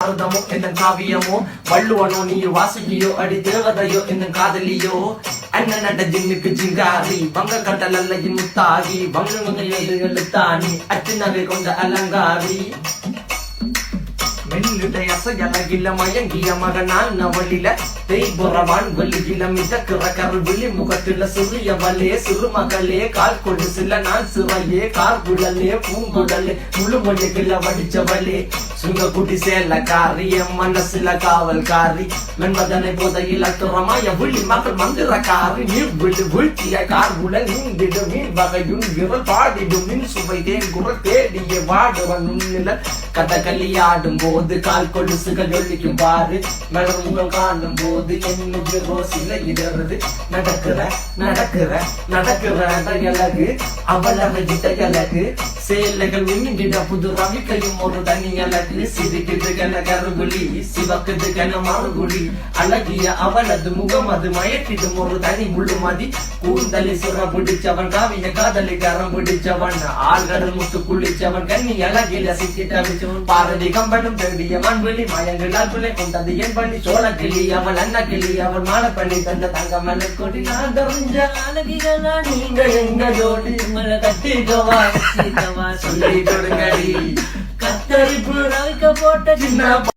பாரதமோ என்ன காவியமோ வள்ளுவனோ நீ வாசுகியோ அடி தேவதையோ என்ன காதலியோ அண்ணன் நட ஜின்னுக்கு ஜிங்காரி வங்க கடல் அல்லையின் முத்தாகி வங்க எழுத்தாணி அச்சு நகை கொண்ட அலங்காரி மெல்லுடைய அசையலகில மயங்கிய மகனான் நவளில தேய்புறவான் வெளியில மிதக்கிற கருவிழி முகத்தில சிறியவளே சிறுமகளே கால் கொண்டு சில நான் சிறையே கார்குழலே பூங்குடலே முழுமொழிகள வடிச்சவளே சுங்கக்குட்டி சேலக்காரி என் மனசுல காவல்காரி மென்பதனை போதையில் அத்துறமாய விழி மகள் மந்திரக்காரி நீர் விழு வீழ்த்திய கார்குழல் நீந்திடு மீன் வகையுன் விரல் பாடிடும் மின் சுவை தேன் குரல் தேடிய வாடுவன் உன்னில கதகளி ஆடும் போது கால் கொலுசுகள் ஒழிக்கும் பாரு மலர் காணும் போது என்னுடைய ரோசில இடறது நடக்கிற நடக்கிற நடக்கிற அழகு அவளவை அழகு சேலைகள் விண்ணிட புது ரவிக்கையும் ஒரு தனி அழகு சிரிக்குது கன கருகுலி சிவக்குது கன மறுகுலி அழகிய அவளது முகம் அது மயக்கிடும் ஒரு தனி முழுமதி கூந்தலி சுர பிடிச்சவன் காவிய காதலி கரம் பிடிச்சவன் ஆழ்கடல் முத்து குளிச்சவன் கண்ணி அழகில சிக்கிட்டவிச்சவன் பாரதி கம்பனும் தேடிய மண்வெளி மயங்களால் துளை கொண்டது என் பண்ணி சோழ கிளி அவள் அண்ணா கிளி அவள் மாலை பண்ணி தந்த தங்க மலர் கொடி நான் தெரிஞ்ச அழகிகளா நீங்க எங்க ஜோடி மலை கட்டிக்கவா சொல்லி கொடுங்கடி கத்தரிப்பு ரவிக்க போட்ட சின்ன